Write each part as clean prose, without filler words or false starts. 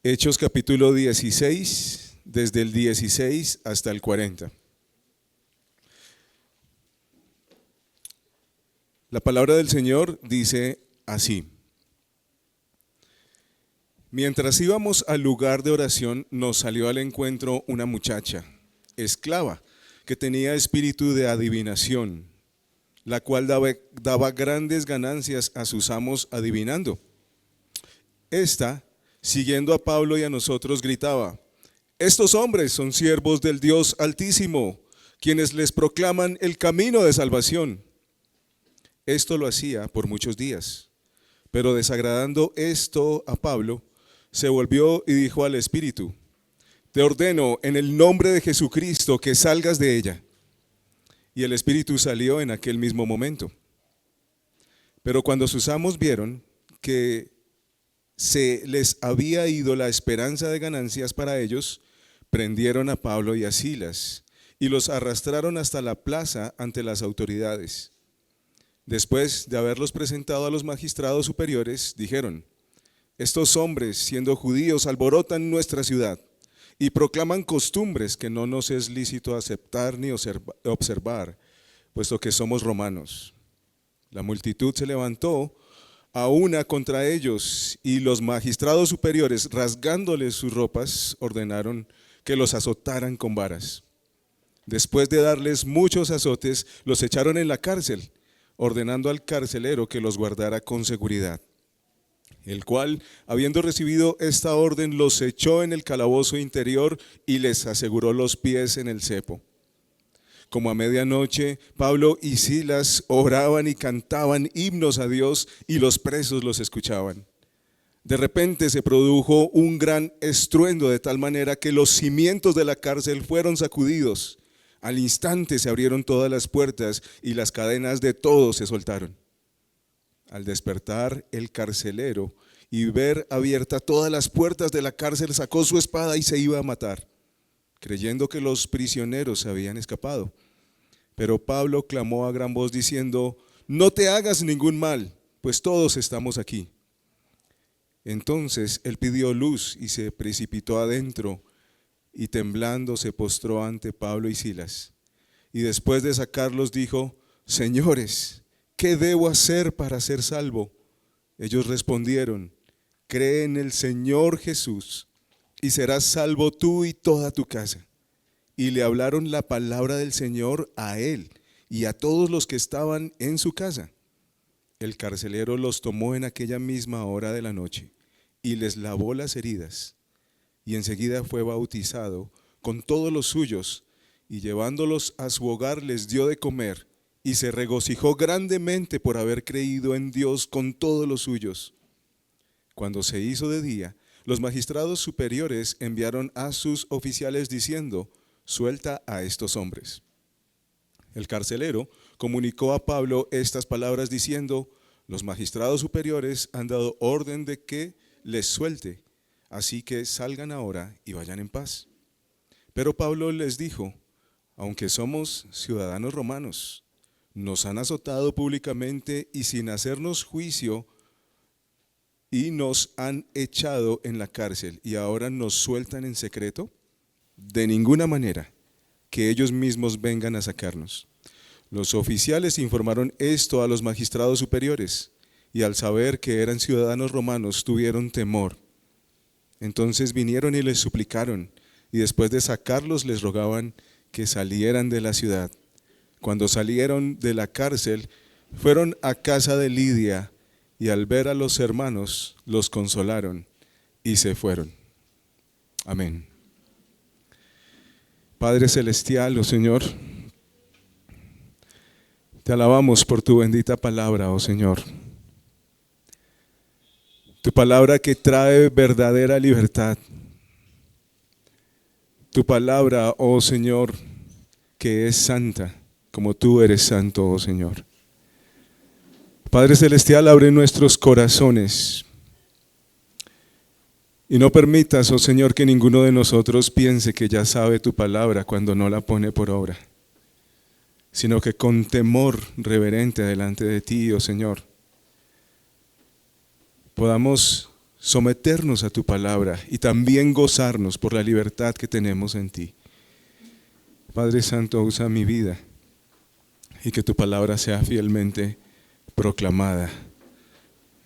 Hechos capítulo 16, desde el 16 hasta el 40. La palabra del Señor dice así: Mientras íbamos al lugar de oración, nos salió al encuentro una muchacha, esclava, que tenía espíritu de adivinación, la cual daba grandes ganancias a sus amos adivinando. Esta, siguiendo a Pablo y a nosotros, gritaba: estos hombres son siervos del Dios Altísimo, quienes les proclaman el camino de salvación. Esto lo hacía por muchos días, pero desagradando esto a Pablo, se volvió y dijo al espíritu: te ordeno en el nombre de Jesucristo que salgas de ella. Y el espíritu salió en aquel mismo momento. Pero cuando sus amos vieron que se les había ido la esperanza de ganancias para ellos, prendieron a Pablo y a Silas y los arrastraron hasta la plaza ante las autoridades. Después de haberlos presentado a los magistrados superiores, dijeron: estos hombres, siendo judíos, alborotan nuestra ciudad y proclaman costumbres que no nos es lícito aceptar ni observar, puesto que somos romanos. La multitud se levantó a una contra ellos, y los magistrados superiores, rasgándoles sus ropas, ordenaron que los azotaran con varas. Después de darles muchos azotes, los echaron en la cárcel, ordenando al carcelero que los guardara con seguridad, el cual, habiendo recibido esta orden, los echó en el calabozo interior y les aseguró los pies en el cepo. Como a medianoche, Pablo y Silas oraban y cantaban himnos a Dios, y los presos los escuchaban. De repente se produjo un gran estruendo, de tal manera que los cimientos de la cárcel fueron sacudidos. Al instante se abrieron todas las puertas y las cadenas de todos se soltaron. Al despertar el carcelero y ver abiertas todas las puertas de la cárcel, sacó su espada y se iba a matar, creyendo que los prisioneros se habían escapado. Pero Pablo clamó a gran voz diciendo: no te hagas ningún mal, pues todos estamos aquí. Entonces él pidió luz y se precipitó adentro, y temblando se postró ante Pablo y Silas. Y después de sacarlos dijo: señores, ¿qué debo hacer para ser salvo? Ellos respondieron: cree en el Señor Jesús y serás salvo tú y toda tu casa. Y le hablaron la palabra del Señor a él y a todos los que estaban en su casa. El carcelero los tomó en aquella misma hora de la noche y les lavó las heridas. Y enseguida fue bautizado con todos los suyos, y llevándolos a su hogar les dio de comer, y se regocijó grandemente por haber creído en Dios con todos los suyos. Cuando se hizo de día, los magistrados superiores enviaron a sus oficiales diciendo: suelta a estos hombres. El carcelero comunicó a Pablo estas palabras diciendo: los magistrados superiores han dado orden de que les suelte, así que salgan ahora y vayan en paz. Pero Pablo les dijo: aunque somos ciudadanos romanos, nos han azotado públicamente y sin hacernos juicio, y nos han echado en la cárcel, y ahora nos sueltan en secreto. De ninguna manera, que ellos mismos vengan a sacarnos. Los oficiales informaron esto a los magistrados superiores, y al saber que eran ciudadanos romanos tuvieron temor. Entonces vinieron y les suplicaron, y después de sacarlos les rogaban que salieran de la ciudad. Cuando salieron de la cárcel, fueron a casa de Lidia, y al ver a los hermanos los consolaron y se fueron. Amén. Padre celestial, oh Señor, te alabamos por tu bendita palabra, oh Señor. Tu palabra que trae verdadera libertad. Tu palabra, oh Señor, que es santa, como tú eres santo, oh Señor. Padre celestial, abre nuestros corazones y no permitas, oh Señor, que ninguno de nosotros piense que ya sabe tu palabra cuando no la pone por obra, sino que con temor reverente delante de ti, oh Señor, podamos someternos a tu palabra y también gozarnos por la libertad que tenemos en ti. Padre Santo, usa mi vida y que tu palabra sea fielmente proclamada.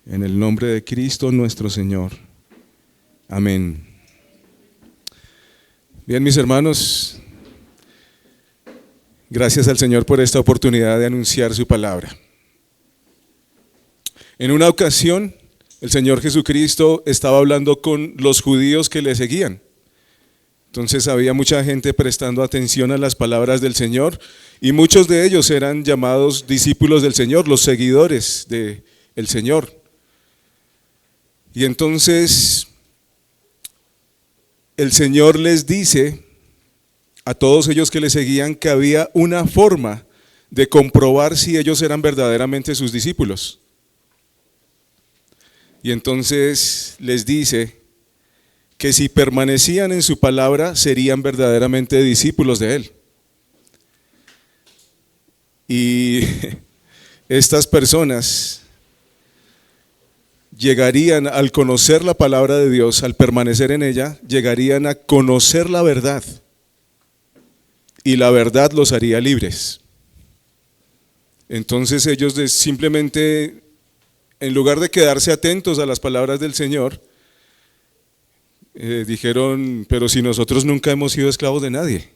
En el nombre de Cristo nuestro Señor. Amén. Bien, mis hermanos, gracias al Señor por esta oportunidad de anunciar su palabra. En una ocasión, el Señor Jesucristo estaba hablando con los judíos que le seguían. Entonces había mucha gente prestando atención a las palabras del Señor y muchos de ellos eran llamados discípulos del Señor, los seguidores del Señor. Y entonces el Señor les dice a todos ellos que le seguían que había una forma de comprobar si ellos eran verdaderamente sus discípulos. Y entonces les dice que si permanecían en su palabra serían verdaderamente discípulos de Él. Y estas personas llegarían al conocer la palabra de Dios, al permanecer en ella, llegarían a conocer la verdad. Y la verdad los haría libres. Entonces ellos simplemente, en lugar de quedarse atentos a las palabras del Señor, dijeron, pero si nosotros nunca hemos sido esclavos de nadie,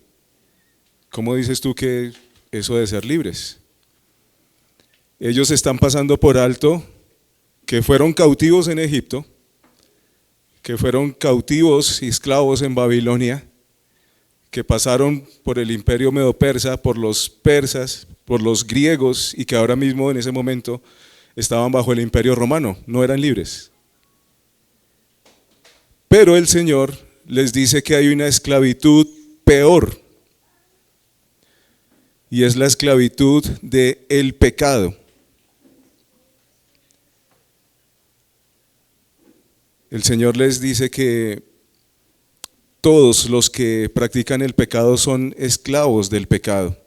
¿cómo dices tú que eso de ser libres? Ellos están pasando por alto que fueron cautivos en Egipto, que fueron cautivos y esclavos en Babilonia, que pasaron por el imperio medo-persa, por los persas, por los griegos y que ahora mismo en ese momento estaban bajo el imperio romano, no eran libres. Pero el Señor les dice que hay una esclavitud peor y es la esclavitud del pecado. El Señor les dice que todos los que practican el pecado son esclavos del pecado.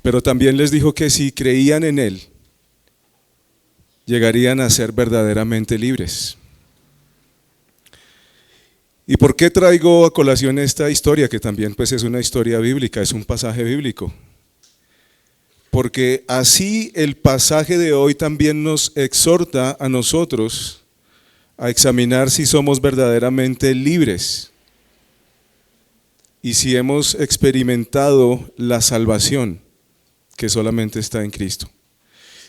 Pero también les dijo que si creían en Él, llegarían a ser verdaderamente libres. ¿Y por qué traigo a colación esta historia? Que también pues es una historia bíblica, es un pasaje bíblico. Porque así el pasaje de hoy también nos exhorta a nosotros a examinar si somos verdaderamente libres y si hemos experimentado la salvación que solamente está en Cristo.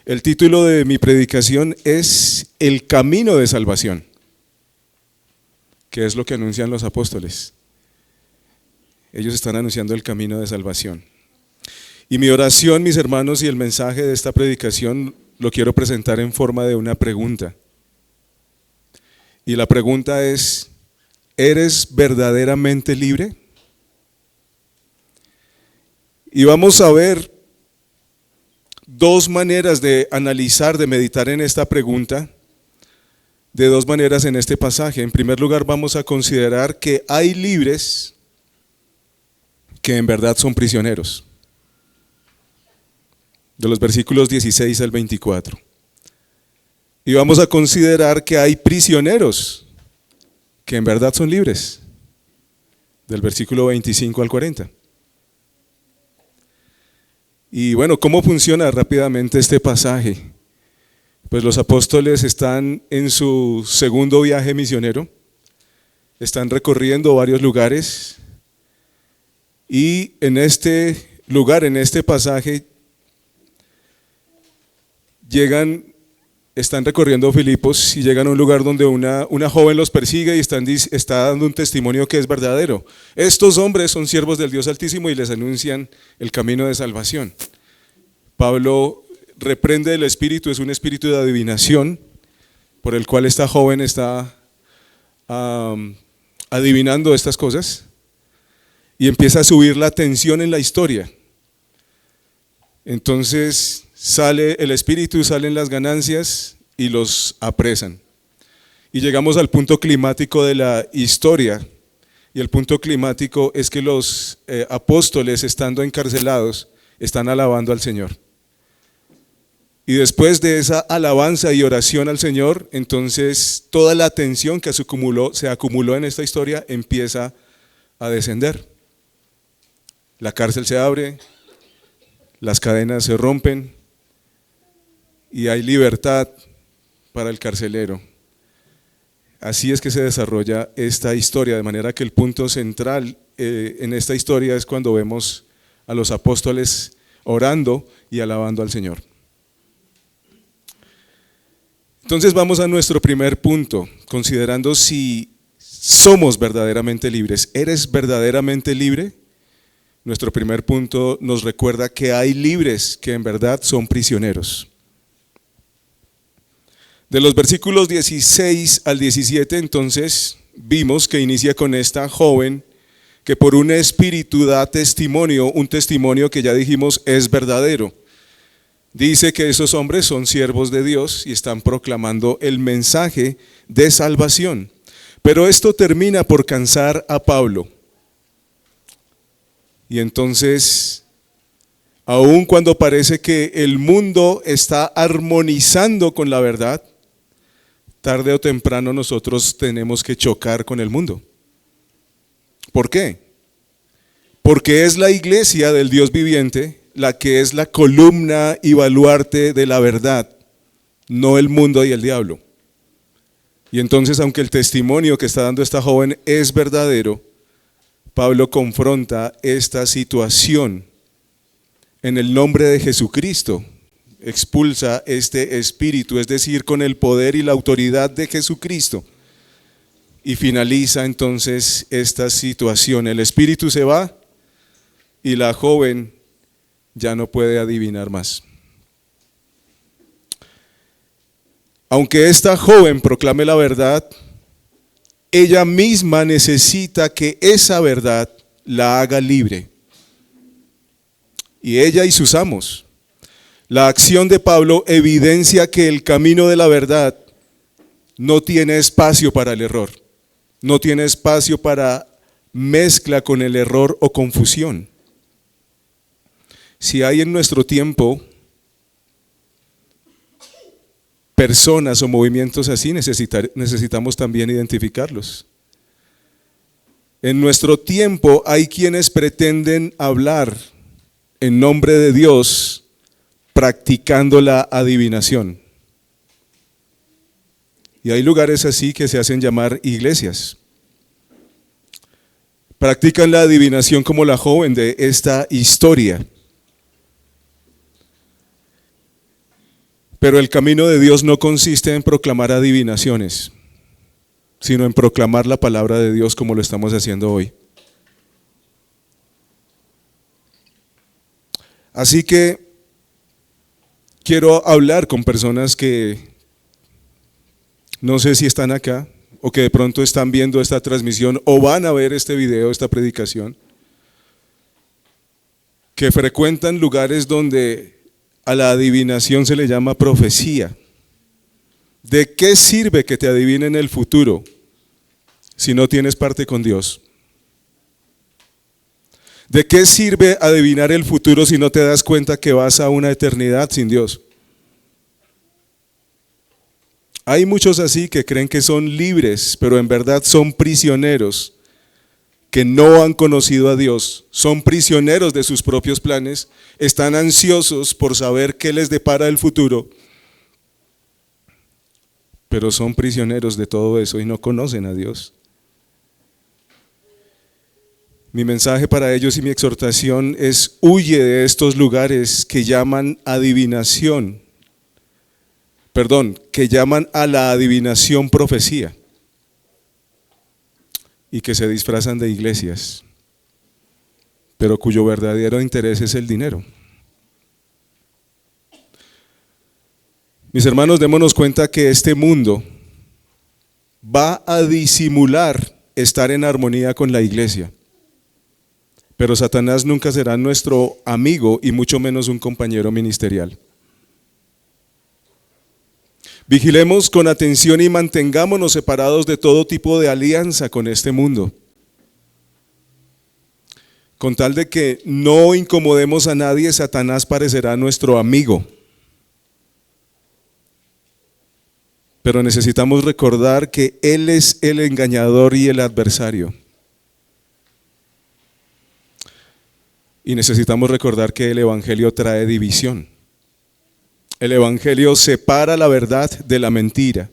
El título de mi predicación es El camino de salvación, que es lo que anuncian los apóstoles. Ellos están anunciando el camino de salvación. Y mi oración, mis hermanos, y el mensaje de esta predicación lo quiero presentar en forma de una pregunta. Y la pregunta es, ¿eres verdaderamente libre? Y vamos a ver dos maneras de analizar, de meditar en esta pregunta, de dos maneras en este pasaje. En primer lugar, vamos a considerar que hay libres que en verdad son prisioneros. De los versículos 16 al 24. Y vamos a considerar que hay prisioneros que en verdad son libres, del versículo 25 al 40. Y bueno, ¿cómo funciona rápidamente este pasaje? Pues los apóstoles están en su segundo viaje misionero, están recorriendo varios lugares y en este lugar, en este pasaje, están recorriendo Filipos y llegan a un lugar donde una joven los persigue y está dando un testimonio que es verdadero. Estos hombres son siervos del Dios Altísimo y les anuncian el camino de salvación. Pablo reprende el espíritu, es un espíritu de adivinación por el cual esta joven está adivinando estas cosas y empieza a subir la tensión en la historia. Entonces sale el espíritu, salen las ganancias y los apresan. Y llegamos al punto climático de la historia, y el punto climático es que los apóstoles, estando encarcelados, están alabando al Señor. Y después de esa alabanza y oración al Señor, entonces toda la atención que se acumuló en esta historia empieza a descender. La cárcel se abre, las cadenas se rompen y hay libertad para el carcelero. Así es que se desarrolla esta historia, de manera que el punto central en esta historia es cuando vemos a los apóstoles orando y alabando al Señor. Entonces vamos a nuestro primer punto, considerando si somos verdaderamente libres. ¿Eres verdaderamente libre? Nuestro primer punto nos recuerda que hay libres que en verdad son prisioneros. De los versículos 16 al 17, entonces, vimos que inicia con esta joven que por un espíritu da testimonio, un testimonio que ya dijimos es verdadero. Dice que esos hombres son siervos de Dios y están proclamando el mensaje de salvación. Pero esto termina por cansar a Pablo. Y entonces, aun cuando parece que el mundo está armonizando con la verdad, tarde o temprano nosotros tenemos que chocar con el mundo. ¿Por qué? Porque es la iglesia del Dios viviente la que es la columna y baluarte de la verdad, no el mundo y el diablo. Y entonces, aunque el testimonio que está dando esta joven es verdadero, Pablo confronta esta situación en el nombre de Jesucristo. Expulsa este espíritu, es decir, con el poder y la autoridad de Jesucristo. Y finaliza entonces esta situación. El espíritu se va y la joven ya no puede adivinar más. Aunque esta joven proclame la verdad, ella misma necesita que esa verdad la haga libre. Y ella y sus amos. La acción de Pablo evidencia que el camino de la verdad no tiene espacio para el error, no tiene espacio para mezcla con el error o confusión. Si hay en nuestro tiempo personas o movimientos así, necesitamos también identificarlos. En nuestro tiempo hay quienes pretenden hablar en nombre de Dios practicando la adivinación. Y hay lugares así que se hacen llamar iglesias. Practican la adivinación como la joven de esta historia. Pero el camino de Dios no consiste en proclamar adivinaciones, sino en proclamar la palabra de Dios como lo estamos haciendo hoy. Así que quiero hablar con personas que no sé si están acá o que de pronto están viendo esta transmisión o van a ver este video, esta predicación, que frecuentan lugares donde a la adivinación se le llama profecía. ¿De qué sirve que te adivinen el futuro si no tienes parte con Dios? ¿De qué sirve adivinar el futuro si no te das cuenta que vas a una eternidad sin Dios? Hay muchos así que creen que son libres, pero en verdad son prisioneros, que no han conocido a Dios, son prisioneros de sus propios planes, están ansiosos por saber qué les depara el futuro, pero son prisioneros de todo eso y no conocen a Dios. Mi mensaje para ellos y mi exhortación es: huye de estos lugares que llaman adivinación, que llaman a la adivinación profecía y que se disfrazan de iglesias, pero cuyo verdadero interés es el dinero. Mis hermanos, démonos cuenta que este mundo va a disimular estar en armonía con la iglesia, pero Satanás nunca será nuestro amigo y mucho menos un compañero ministerial. Vigilemos con atención y mantengámonos separados de todo tipo de alianza con este mundo, con tal de que no incomodemos a nadie. Satanás parecerá nuestro amigo. pero necesitamos recordar que Él es el engañador y el adversario. Y necesitamos recordar que el Evangelio trae división. El Evangelio separa la verdad de la mentira.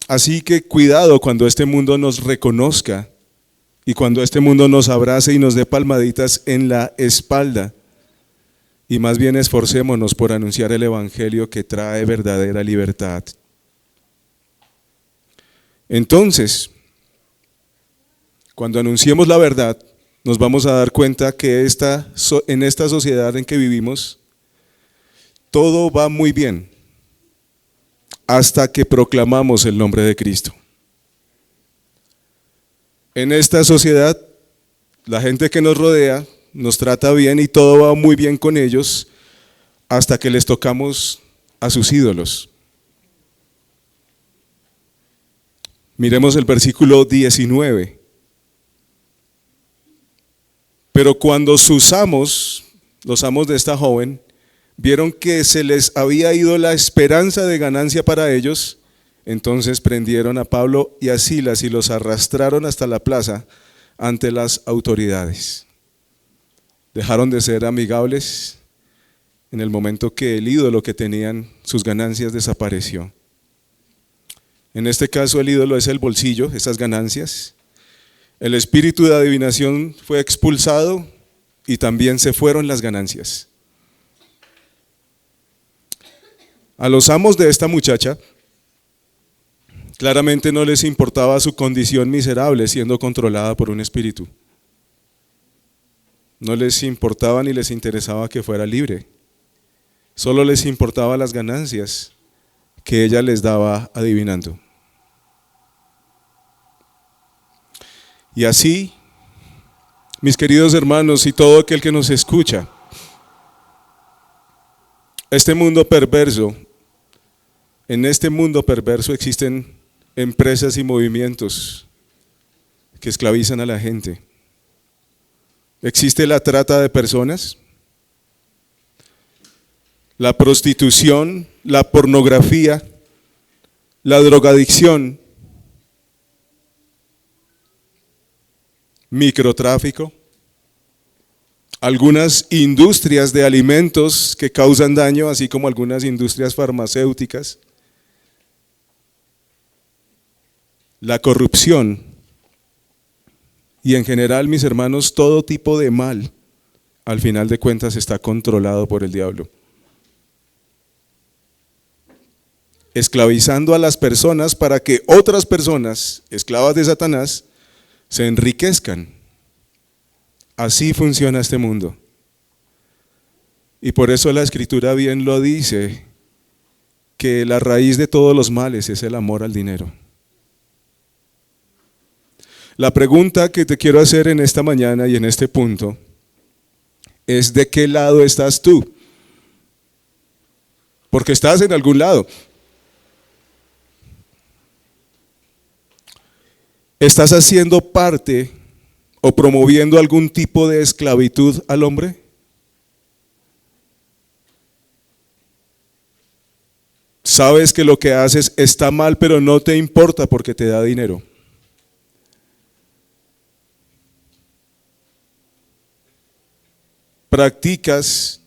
Así que cuidado cuando este mundo nos reconozca y cuando este mundo nos abrace y nos dé palmaditas en la espalda. Y más bien esforcémonos por anunciar el Evangelio que trae verdadera libertad. Entonces, cuando anunciemos la verdad, nos vamos a dar cuenta que en esta sociedad en que vivimos, todo va muy bien hasta que proclamamos el nombre de Cristo. En esta sociedad, la gente que nos rodea nos trata bien y todo va muy bien con ellos hasta que les tocamos a sus ídolos. Miremos el versículo 19. Pero cuando sus amos, los amos de esta joven, vieron que se les había ido la esperanza de ganancia para ellos, entonces prendieron a Pablo y a Silas y los arrastraron hasta la plaza ante las autoridades. Dejaron de ser amigables en el momento que el ídolo que tenían, sus ganancias, desapareció. En este caso el ídolo es el bolsillo, esas ganancias. El espíritu de adivinación fue expulsado y también se fueron las ganancias. A los amos de esta muchacha, claramente no les importaba su condición miserable siendo controlada por un espíritu. No les importaba ni les interesaba que fuera libre. Solo les importaban las ganancias que ella les daba adivinando. Y así, mis queridos hermanos y todo aquel que nos escucha, en este mundo perverso existen empresas y movimientos que esclavizan a la gente. Existe la trata de personas, la prostitución, la pornografía, la drogadicción, microtráfico, algunas industrias de alimentos que causan daño, así como algunas industrias farmacéuticas, la corrupción y en general, mis hermanos, todo tipo de mal, al final de cuentas, está controlado por el diablo. Esclavizando a las personas para que otras personas, esclavas de Satanás, se enriquezcan. Así funciona este mundo. Y por eso la Escritura bien lo dice, que la raíz de todos los males es el amor al dinero. La pregunta que te quiero hacer en esta mañana y en este punto es: ¿de qué lado estás tú? Porque estás en algún lado. ¿Estás haciendo parte o promoviendo algún tipo de esclavitud al hombre? Sabes que lo que haces está mal, pero no te importa porque te da dinero. ¿Practicas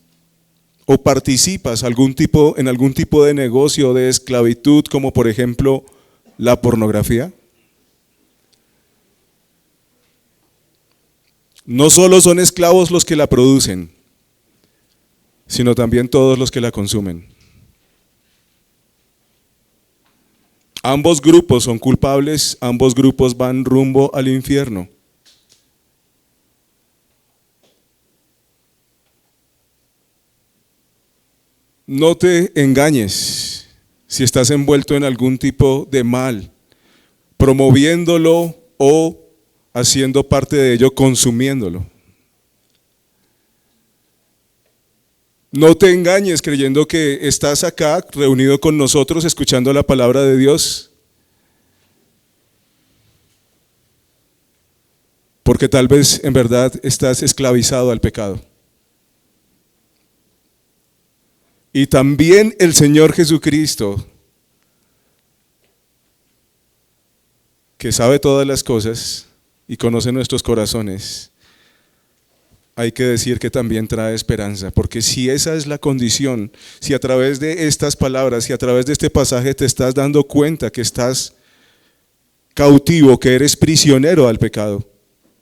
o participas en algún tipo de negocio de esclavitud, como por ejemplo la pornografía? No solo son esclavos los que la producen, sino también todos los que la consumen. Ambos grupos son culpables, ambos grupos van rumbo al infierno. No te engañes si estás envuelto en algún tipo de mal, promoviéndolo o haciendo parte de ello, consumiéndolo. No te engañes creyendo que estás acá reunido con nosotros escuchando la palabra de Dios, porque tal vez en verdad estás esclavizado al pecado. Y también el Señor Jesucristo que sabe todas las cosas y conoce nuestros corazones, hay que decir que también trae esperanza, porque si esa es la condición, si a través de estas palabras, si a través de este pasaje te estás dando cuenta que estás cautivo, que eres prisionero al pecado,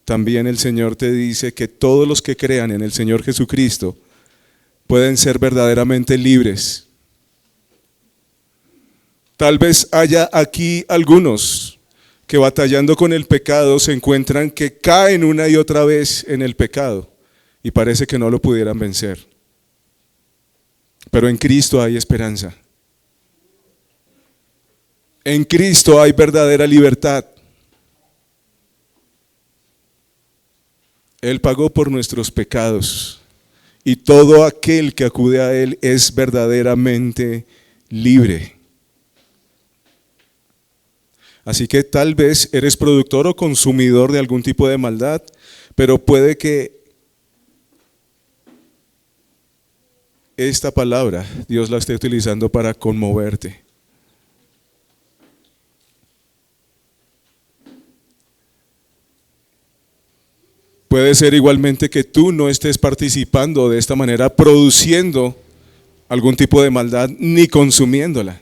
también el Señor te dice que todos los que crean en el Señor Jesucristo pueden ser verdaderamente libres. Tal vez haya aquí algunos que batallando con el pecado se encuentran que caen una y otra vez en el pecado y parece que no lo pudieran vencer. Pero en Cristo hay esperanza. En Cristo hay verdadera libertad. Él pagó por nuestros pecados y todo aquel que acude a Él es verdaderamente libre. Así que tal vez eres productor o consumidor de algún tipo de maldad, pero puede que esta palabra Dios la esté utilizando para conmoverte. Puede ser igualmente que tú no estés participando de esta manera, produciendo algún tipo de maldad ni consumiéndola.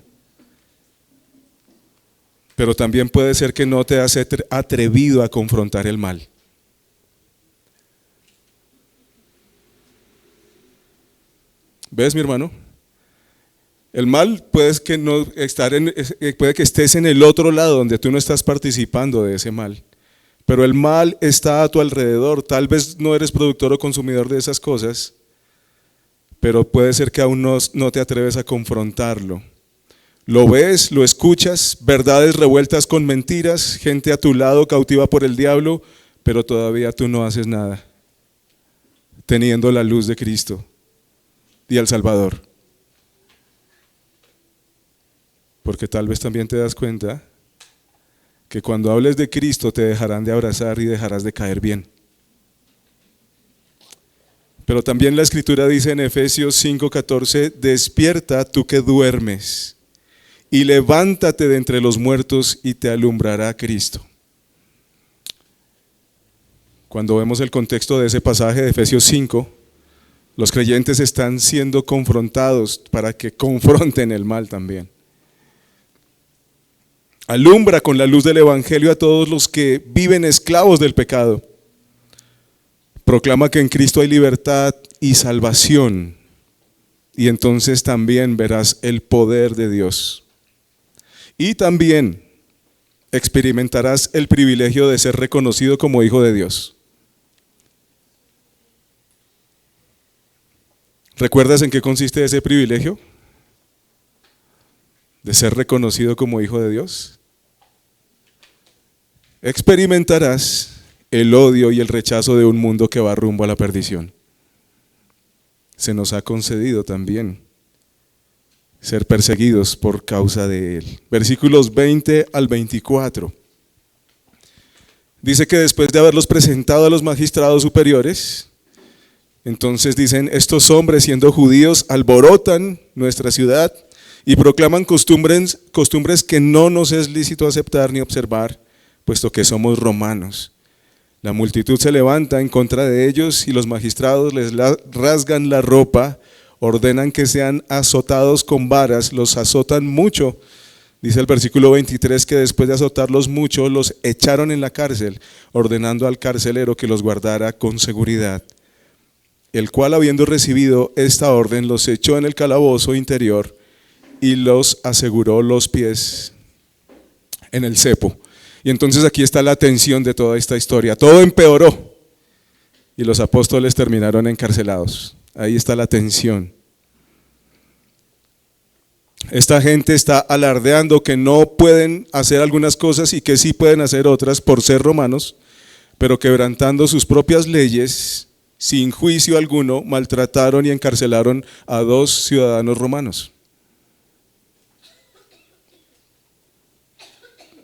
Pero también puede ser que no te has atrevido a confrontar el mal. ¿Ves, mi hermano? El mal puede que estés en el otro lado donde tú no estás participando de ese mal. Pero el mal está a tu alrededor. Tal vez no eres productor o consumidor de esas cosas, pero puede ser que aún no te atreves a confrontarlo. Lo ves, lo escuchas, verdades revueltas con mentiras, gente a tu lado cautiva por el diablo, pero todavía tú no haces nada, teniendo la luz de Cristo y al Salvador. Porque tal vez también te das cuenta que cuando hables de Cristo te dejarán de abrazar y dejarás de caer bien. Pero también la Escritura dice en Efesios 5:14, despierta tú que duermes y levántate de entre los muertos y te alumbrará Cristo. Cuando vemos el contexto de ese pasaje de Efesios 5, los creyentes están siendo confrontados para que confronten el mal también. Alumbra con la luz del Evangelio a todos los que viven esclavos del pecado. Proclama que en Cristo hay libertad y salvación, y entonces también verás el poder de Dios. Y también experimentarás el privilegio de ser reconocido como hijo de Dios. ¿Recuerdas en qué consiste ese privilegio? De ser reconocido como hijo de Dios. Experimentarás el odio y el rechazo de un mundo que va rumbo a la perdición. Se nos ha concedido también ser perseguidos por causa de Él. Versículos 20 al 24. Dice que después de haberlos presentado a los magistrados superiores, entonces dicen, estos hombres siendo judíos alborotan nuestra ciudad y proclaman costumbres que no nos es lícito aceptar ni observar, puesto que somos romanos. La multitud se levanta en contra de ellos y los magistrados les rasgan la ropa, ordenan que sean azotados con varas, los azotan mucho. Dice el versículo 23 que después de azotarlos mucho, los echaron en la cárcel, ordenando al carcelero que los guardara con seguridad. El cual, habiendo recibido esta orden, los echó en el calabozo interior y los aseguró los pies en el cepo. Y entonces aquí está la tensión de toda esta historia. Todo empeoró y los apóstoles terminaron encarcelados. Ahí está la tensión. Esta gente está alardeando que no pueden hacer algunas cosas y que sí pueden hacer otras por ser romanos, pero quebrantando sus propias leyes, sin juicio alguno, maltrataron y encarcelaron a 2 ciudadanos romanos.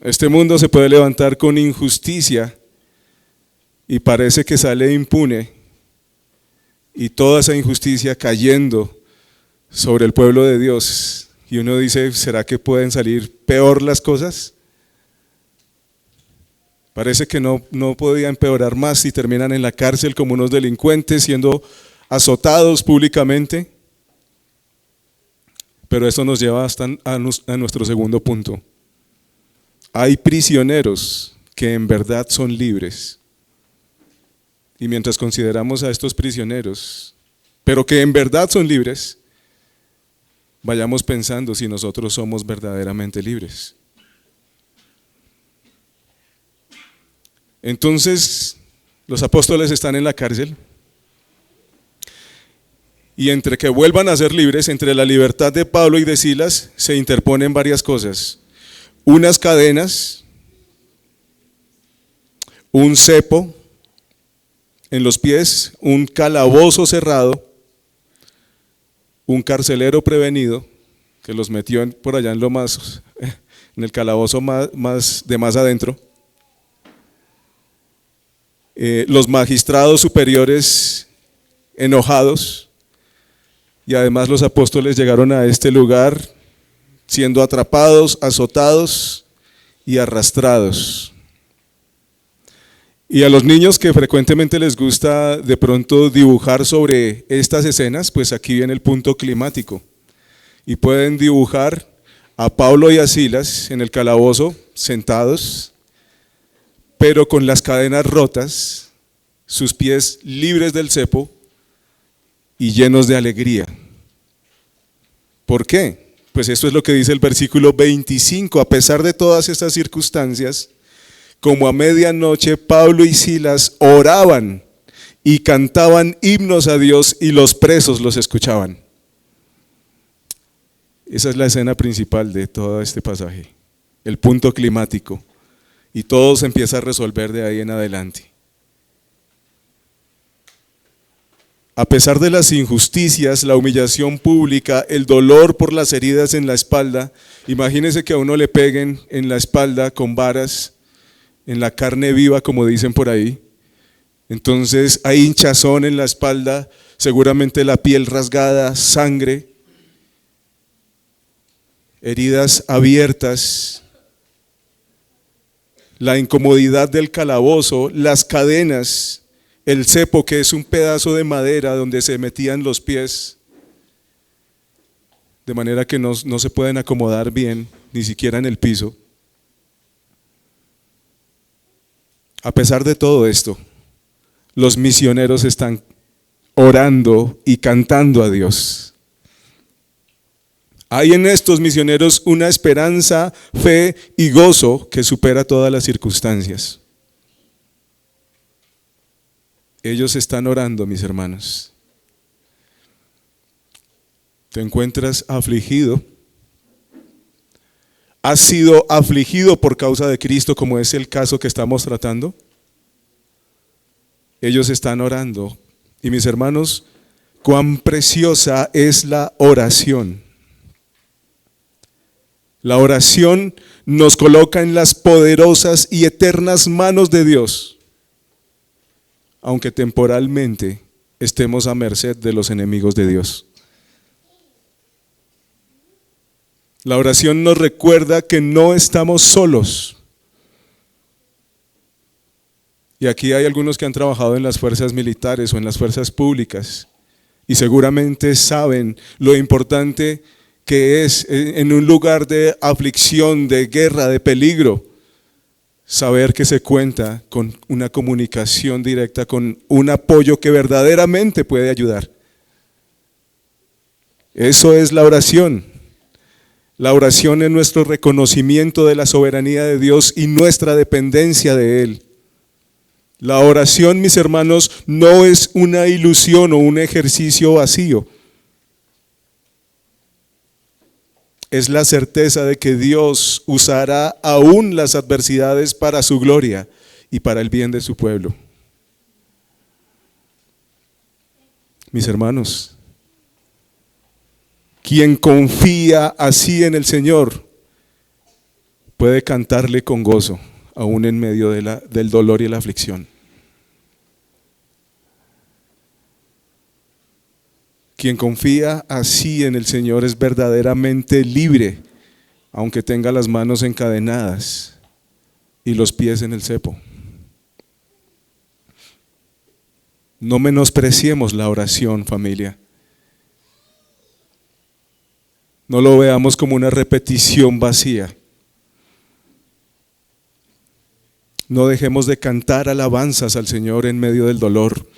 Este mundo se puede levantar con injusticia y parece que sale impune, y toda esa injusticia cayendo sobre el pueblo de Dios. Y uno dice, ¿será que pueden salir peor las cosas? Parece que no podía empeorar más y terminan en la cárcel como unos delincuentes siendo azotados públicamente. Pero eso nos lleva hasta a nuestro segundo punto. Hay prisioneros que en verdad son libres. Y mientras consideramos a estos prisioneros, pero que en verdad son libres, vayamos pensando si nosotros somos verdaderamente libres. Entonces, los apóstoles están en la cárcel y entre que vuelvan a ser libres, entre la libertad de Pablo y de Silas, se interponen varias cosas. Unas cadenas, un cepo en los pies, un calabozo cerrado, un carcelero prevenido que los metió por allá en el calabozo de más adentro. Los magistrados superiores enojados, y además los apóstoles llegaron a este lugar siendo atrapados, azotados y arrastrados. Y a los niños que frecuentemente les gusta de pronto dibujar sobre estas escenas, pues aquí viene el punto climático. Y pueden dibujar a Pablo y a Silas en el calabozo, sentados, pero con las cadenas rotas, sus pies libres del cepo y llenos de alegría. ¿Por qué? Pues esto es lo que dice el versículo 25. A pesar de todas estas circunstancias, como a medianoche Pablo y Silas oraban y cantaban himnos a Dios y los presos los escuchaban. Esa es la escena principal de todo este pasaje, el punto climático. Y todo se empieza a resolver de ahí en adelante. A pesar de las injusticias, la humillación pública, el dolor por las heridas en la espalda, imagínense que a uno le peguen en la espalda con varas, en la carne viva, como dicen por ahí. Entonces hay hinchazón en la espalda, seguramente la piel rasgada, sangre, heridas abiertas, la incomodidad del calabozo, las cadenas, el cepo, que es un pedazo de madera donde se metían los pies, de manera que no se pueden acomodar bien, ni siquiera en el piso. A pesar de todo esto, los misioneros están orando y cantando a Dios. Hay en estos misioneros una esperanza, fe y gozo que supera todas las circunstancias. Ellos están orando, mis hermanos. ¿Te encuentras afligido? ¿Has sido afligido por causa de Cristo, como es el caso que estamos tratando? Ellos están orando. Y mis hermanos, cuán preciosa es la oración. La oración nos coloca en las poderosas y eternas manos de Dios, aunque temporalmente estemos a merced de los enemigos de Dios. La oración nos recuerda que no estamos solos. Y aquí hay algunos que han trabajado en las fuerzas militares o en las fuerzas públicas y seguramente saben lo importante que es en un lugar de aflicción, de guerra, de peligro, saber que se cuenta con una comunicación directa, con un apoyo que verdaderamente puede ayudar. Eso es la oración. La oración es nuestro reconocimiento de la soberanía de Dios y nuestra dependencia de Él. La oración, mis hermanos, no es una ilusión o un ejercicio vacío. Es la certeza de que Dios usará aún las adversidades para su gloria y para el bien de su pueblo. Mis hermanos, quien confía así en el Señor puede cantarle con gozo, aún en medio del dolor y la aflicción. Quien confía así en el Señor es verdaderamente libre, aunque tenga las manos encadenadas y los pies en el cepo. No menospreciemos la oración, familia. No lo veamos como una repetición vacía. No dejemos de cantar alabanzas al Señor en medio del dolor.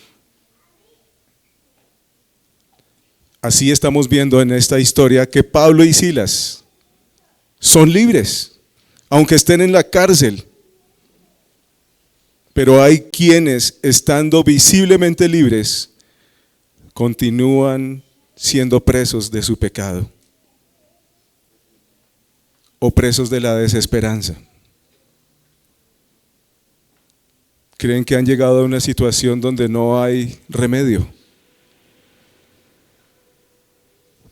Así estamos viendo en esta historia que Pablo y Silas son libres, aunque estén en la cárcel. Pero hay quienes, estando visiblemente libres, continúan siendo presos de su pecado o presos de la desesperanza. Creen que han llegado a una situación donde no hay remedio.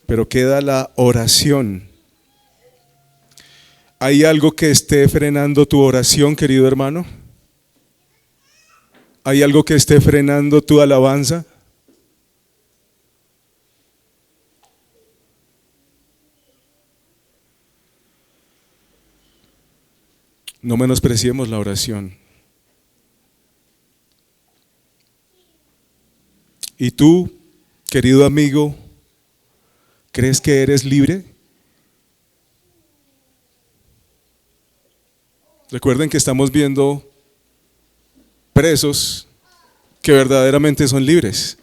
Pero queda la oración. ¿Hay algo que esté frenando tu oración, querido hermano? ¿Hay algo que esté frenando tu alabanza? No menospreciemos la oración. ¿Y tú, querido amigo, crees que eres libre? Recuerden que estamos viendo presos que verdaderamente son libres.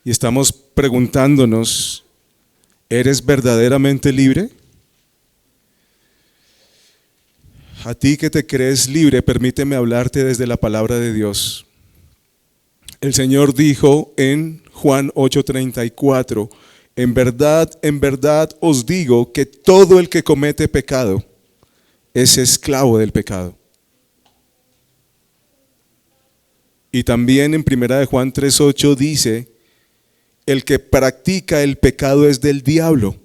Y estamos preguntándonos, ¿eres verdaderamente libre? A ti que te crees libre, permíteme hablarte desde la palabra de Dios. El Señor dijo en Juan 8:34, en verdad os digo que todo el que comete pecado es esclavo del pecado. Y también en 1 de Juan 3:8 dice, el que practica el pecado es del diablo.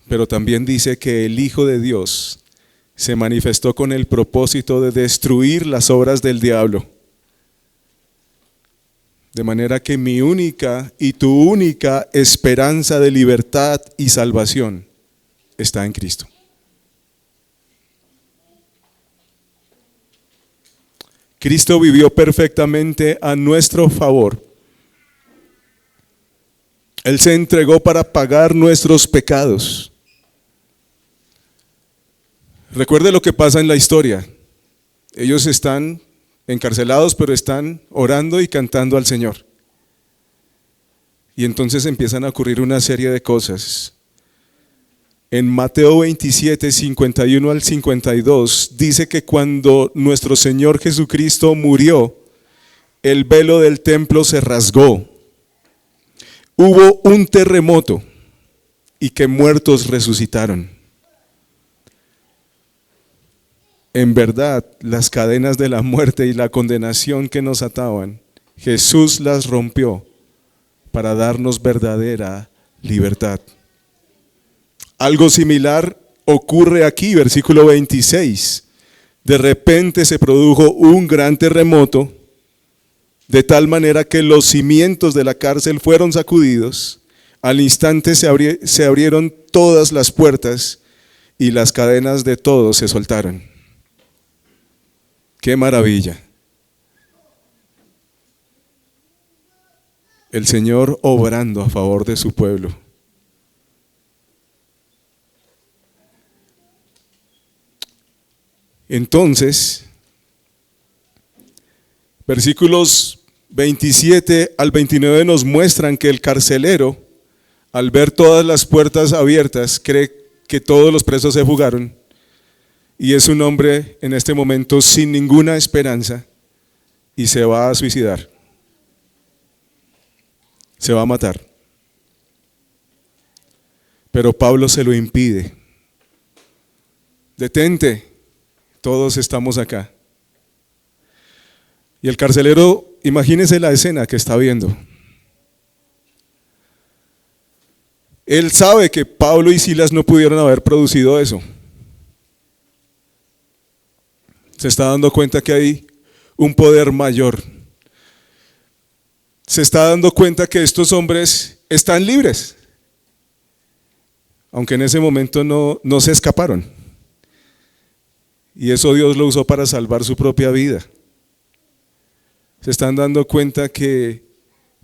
Pero también dice que el Hijo de Dios se manifestó con el propósito de destruir las obras del diablo. De manera que mi única y tu única esperanza de libertad y salvación está en Cristo. Cristo vivió perfectamente a nuestro favor. Él se entregó para pagar nuestros pecados. Recuerde lo que pasa en la historia. Ellos están encarcelados, pero están orando y cantando al Señor. Y entonces empiezan a ocurrir una serie de cosas. En Mateo 27, 51 al 52, dice que cuando nuestro Señor Jesucristo murió, el velo del templo se rasgó. Hubo un terremoto y que muertos resucitaron. En verdad, las cadenas de la muerte y la condenación que nos ataban, Jesús las rompió para darnos verdadera libertad. Algo similar ocurre aquí, versículo 26. De repente se produjo un gran terremoto, de tal manera que los cimientos de la cárcel fueron sacudidos. Al instante se abrieron todas las puertas y las cadenas de todos se soltaron. ¡Qué maravilla! El Señor obrando a favor de su pueblo. Entonces, versículos 27 al 29 nos muestran que el carcelero, al ver todas las puertas abiertas, cree que todos los presos se fugaron y es un hombre en este momento sin ninguna esperanza y se va a suicidar. Se va a matar. Pero Pablo se lo impide. Detente. Todos estamos acá. Y el carcelero, imagínense la escena que está viendo. Él sabe que Pablo y Silas no pudieron haber producido eso. Se está dando cuenta que hay un poder mayor. Se está dando cuenta que estos hombres están libres. Aunque en ese momento no se escaparon. Y eso Dios lo usó para salvar su propia vida. se están dando cuenta que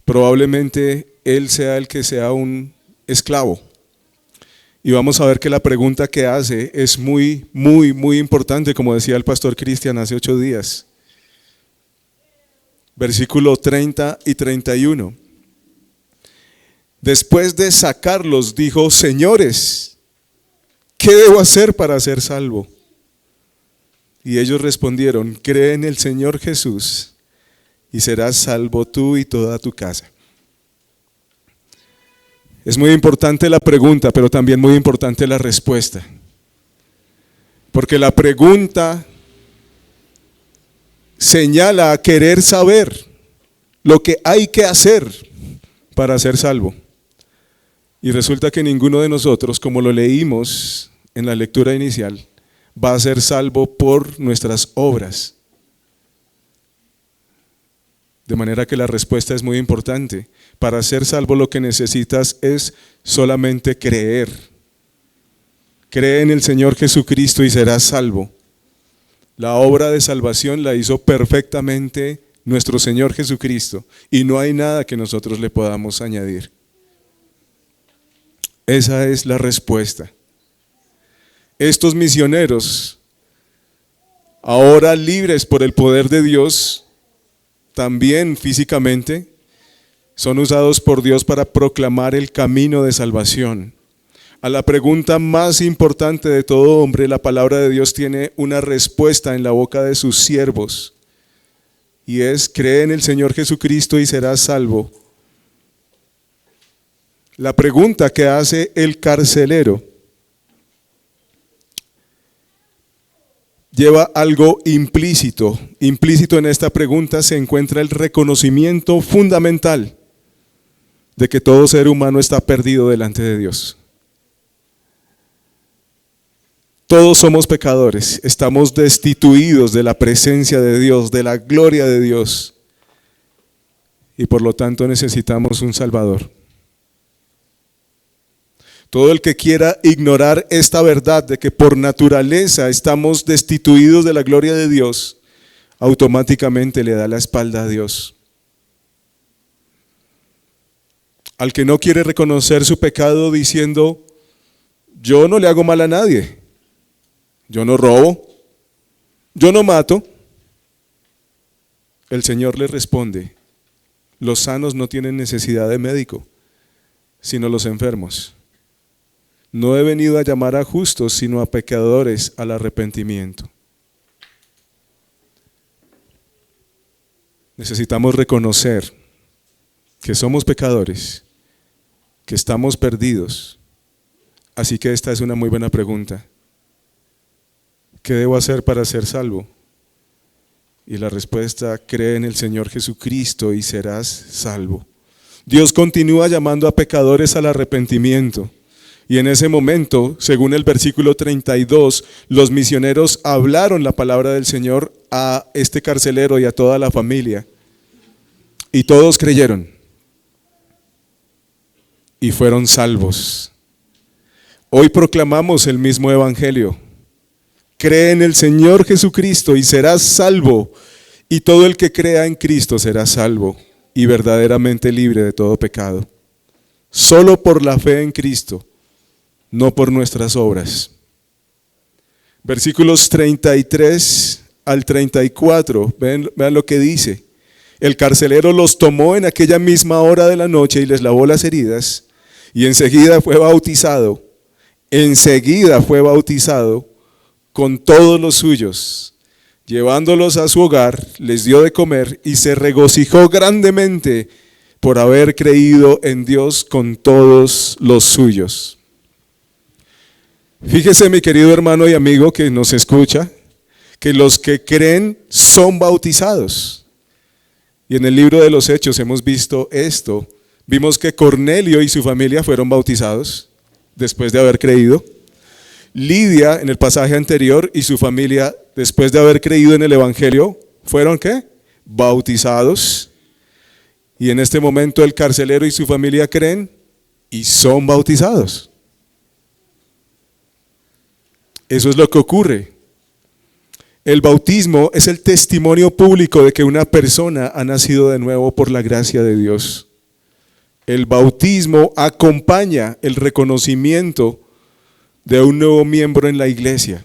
probablemente él sea el que sea un esclavo. Y vamos a ver que la pregunta que hace es muy importante, como decía el pastor Cristian hace 8 días. Versículo 30 y 31. Después de sacarlos, dijo: señores, ¿qué debo hacer para ser salvo? Y ellos respondieron: cree en el Señor Jesús y serás salvo tú y toda tu casa. Es muy importante la pregunta, pero también muy importante la respuesta. Porque la pregunta señala a querer saber lo que hay que hacer para ser salvo. Y resulta que ninguno de nosotros, como lo leímos en la lectura inicial, va a ser salvo por nuestras obras. De manera que la respuesta es muy importante. Para ser salvo lo que necesitas es solamente creer. Cree en el Señor Jesucristo y serás salvo. La obra de salvación la hizo perfectamente nuestro Señor Jesucristo y no hay nada que nosotros le podamos añadir. Esa es la respuesta. Estos misioneros, ahora libres por el poder de Dios, también físicamente, son usados por Dios para proclamar el camino de salvación. A la pregunta más importante de todo hombre, la palabra de Dios tiene una respuesta en la boca de sus siervos, y es: cree en el Señor Jesucristo y serás salvo. La pregunta que hace el carcelero lleva algo implícito. Implícito en esta pregunta se encuentra el reconocimiento fundamental de que todo ser humano está perdido delante de Dios. Todos somos pecadores, estamos destituidos de la presencia de Dios, de la gloria de Dios, y por lo tanto necesitamos un Salvador. Todo el que quiera ignorar esta verdad de que por naturaleza estamos destituidos de la gloria de Dios, automáticamente le da la espalda a Dios. Al que no quiere reconocer su pecado diciendo: yo no le hago mal a nadie, yo no robo, yo no mato, el Señor le responde: los sanos no tienen necesidad de médico, sino los enfermos. No he venido a llamar a justos, sino a pecadores al arrepentimiento. Necesitamos reconocer que somos pecadores, que estamos perdidos. Así que esta es una muy buena pregunta. ¿Qué debo hacer para ser salvo? Y la respuesta: cree en el Señor Jesucristo y serás salvo. Dios continúa llamando a pecadores al arrepentimiento. Y en ese momento, según el versículo 32, los misioneros hablaron la palabra del Señor a este carcelero y a toda la familia. Y todos creyeron. Y fueron salvos. Hoy proclamamos el mismo evangelio. Cree en el Señor Jesucristo y serás salvo. Y todo el que crea en Cristo será salvo y verdaderamente libre de todo pecado. Solo por la fe en Cristo, no por nuestras obras. Versículos 33 al 34, vean lo que dice. El carcelero los tomó en aquella misma hora de la noche y les lavó las heridas, y enseguida fue bautizado con todos los suyos. Llevándolos a su hogar, les dio de comer y se regocijó grandemente por haber creído en Dios con todos los suyos. Fíjese, mi querido hermano y amigo que nos escucha, que los que creen son bautizados. Y en el libro de los Hechos hemos visto esto. Vimos que Cornelio y su familia fueron bautizados después de haber creído. Lidia, en el pasaje anterior, y su familia, después de haber creído en el evangelio, ¿fueron qué? Bautizados. Y en este momento el carcelero y su familia creen y son bautizados. Eso es lo que ocurre. El bautismo es el testimonio público de que una persona ha nacido de nuevo por la gracia de Dios. El bautismo acompaña el reconocimiento de un nuevo miembro en la iglesia.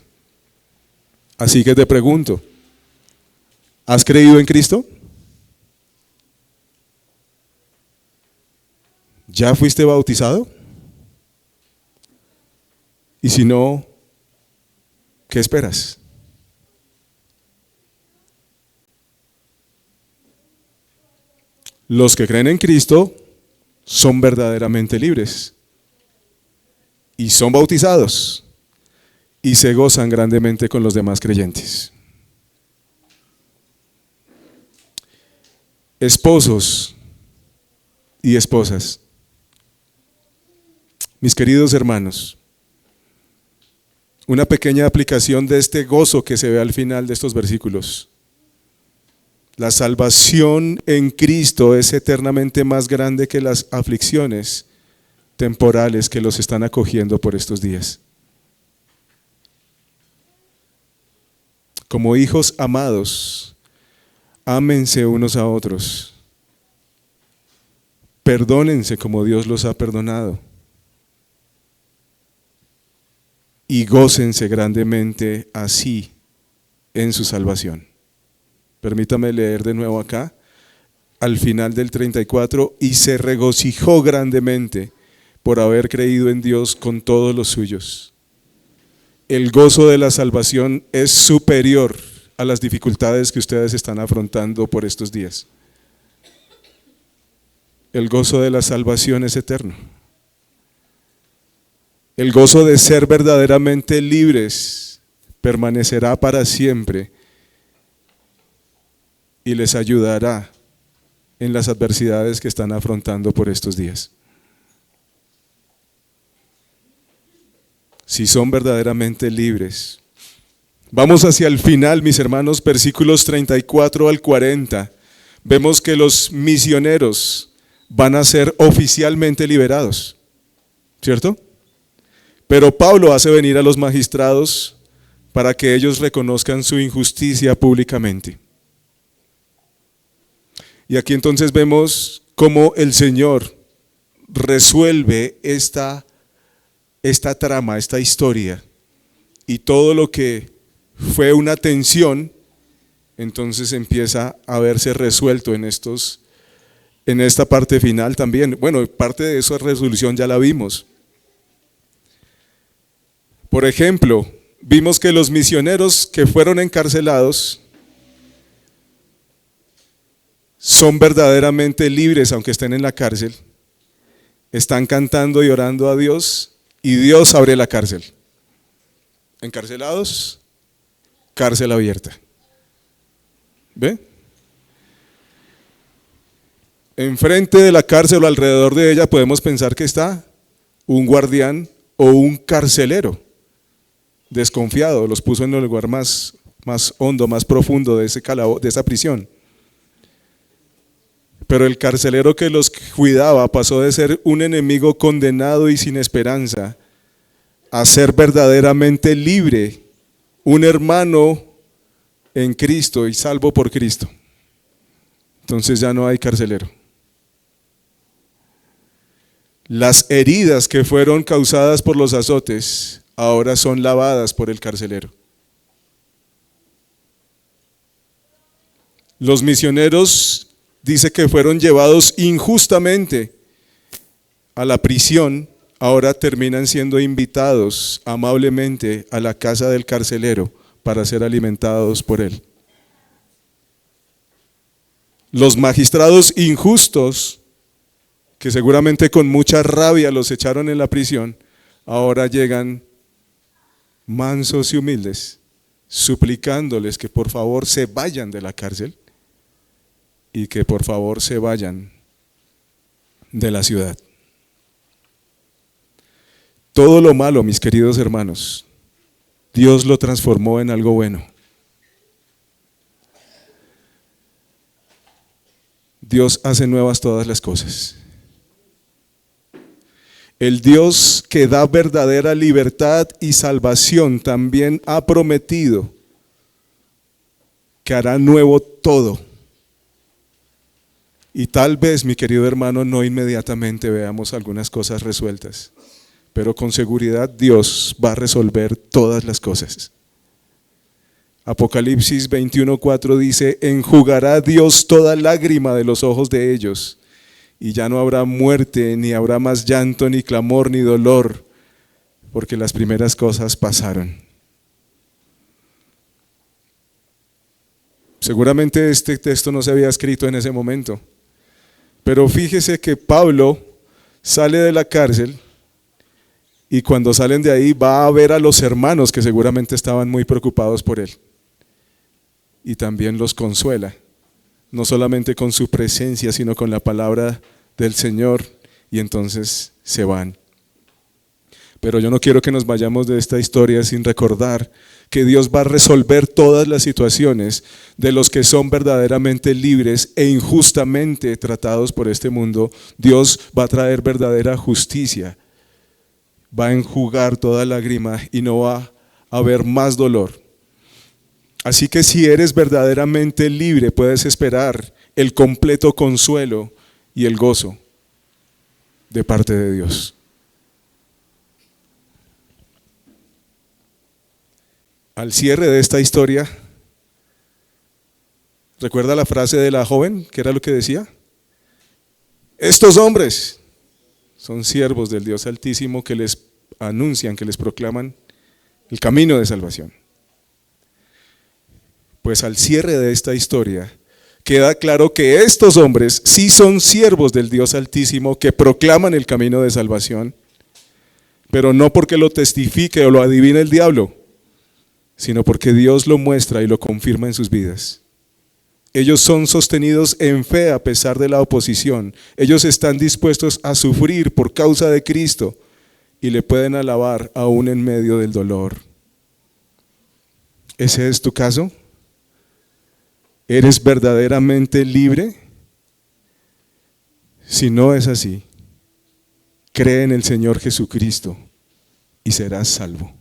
Así que te pregunto, ¿has creído en Cristo? ¿Ya fuiste bautizado? Y si no, ¿qué esperas? Los que creen en Cristo son verdaderamente libres y son bautizados y se gozan grandemente con los demás creyentes. Esposos y esposas, mis queridos hermanos, una pequeña aplicación de este gozo que se ve al final de estos versículos. La salvación en Cristo es eternamente más grande que las aflicciones temporales que los están acogiendo por estos días. Como hijos amados, ámense unos a otros. Perdónense como Dios los ha perdonado. Y gócense grandemente así en su salvación. Permítame leer de nuevo acá, al final del 34, y se regocijó grandemente por haber creído en Dios con todos los suyos. El gozo de la salvación es superior a las dificultades que ustedes están afrontando por estos días. El gozo de la salvación es eterno. El gozo de ser verdaderamente libres permanecerá para siempre y les ayudará en las adversidades que están afrontando por estos días. Si son verdaderamente libres. Vamos hacia el final, mis hermanos, versículos 34 al 40. Vemos que los misioneros van a ser oficialmente liberados, ¿cierto? Pero Pablo hace venir a los magistrados para que ellos reconozcan su injusticia públicamente. Y aquí entonces vemos cómo el Señor resuelve esta trama, esta historia, y todo lo que fue una tensión, entonces empieza a verse resuelto en esta parte final también. Bueno, parte de esa resolución ya la vimos. Por ejemplo, vimos que los misioneros que fueron encarcelados son verdaderamente libres aunque estén en la cárcel, están cantando y orando a Dios y Dios abre la cárcel. Encarcelados, cárcel abierta. ¿Ve? Enfrente de la cárcel o alrededor de ella podemos pensar que está un guardián o un carcelero desconfiado, los puso en el lugar más hondo, más profundo de esa prisión. Pero el carcelero que los cuidaba pasó de ser un enemigo condenado y sin esperanza a ser verdaderamente libre, un hermano en Cristo y salvo por Cristo. Entonces ya no hay carcelero. Las heridas que fueron causadas por los azotes ahora son lavadas por el carcelero. Los misioneros dice que fueron llevados injustamente a la prisión, ahora terminan siendo invitados amablemente a la casa del carcelero para ser alimentados por él. Los magistrados injustos, que seguramente con mucha rabia los echaron en la prisión, ahora llegan mansos y humildes, suplicándoles que por favor se vayan de la cárcel y que por favor se vayan de la ciudad. Todo lo malo, mis queridos hermanos, Dios lo transformó en algo bueno. Dios hace nuevas todas las cosas. El Dios que da verdadera libertad y salvación también ha prometido que hará nuevo todo. Y tal vez, mi querido hermano, no inmediatamente veamos algunas cosas resueltas, pero con seguridad Dios va a resolver todas las cosas. Apocalipsis 21:4 dice: enjugará Dios toda lágrima de los ojos de ellos, y ya no habrá muerte, ni habrá más llanto, ni clamor, ni dolor, porque las primeras cosas pasaron. Seguramente este texto no se había escrito en ese momento, pero fíjese que Pablo sale de la cárcel y cuando salen de ahí va a ver a los hermanos que seguramente estaban muy preocupados por él. Y también los consuela, no solamente con su presencia, sino con la palabra del Señor, y entonces se van. Pero yo no quiero que nos vayamos de esta historia sin recordar que Dios va a resolver todas las situaciones de los que son verdaderamente libres e injustamente tratados por este mundo. Dios va a traer verdadera justicia, va a enjugar toda lágrima y no va a haber más dolor. Así que si eres verdaderamente libre, puedes esperar el completo consuelo y el gozo de parte de Dios. Al cierre de esta historia, ¿recuerda la frase de la joven? ¿Qué era lo que decía? Estos hombres son siervos del Dios Altísimo que les anuncian, que les proclaman el camino de salvación. Pues al cierre de esta historia queda claro que estos hombres sí son siervos del Dios Altísimo que proclaman el camino de salvación, pero no porque lo testifique o lo adivine el diablo, sino porque Dios lo muestra y lo confirma en sus vidas. Ellos son sostenidos en fe a pesar de la oposición. Ellos están dispuestos a sufrir por causa de Cristo y le pueden alabar aún en medio del dolor. ¿Ese es tu caso? ¿Eres verdaderamente libre? Si no es así, cree en el Señor Jesucristo y serás salvo.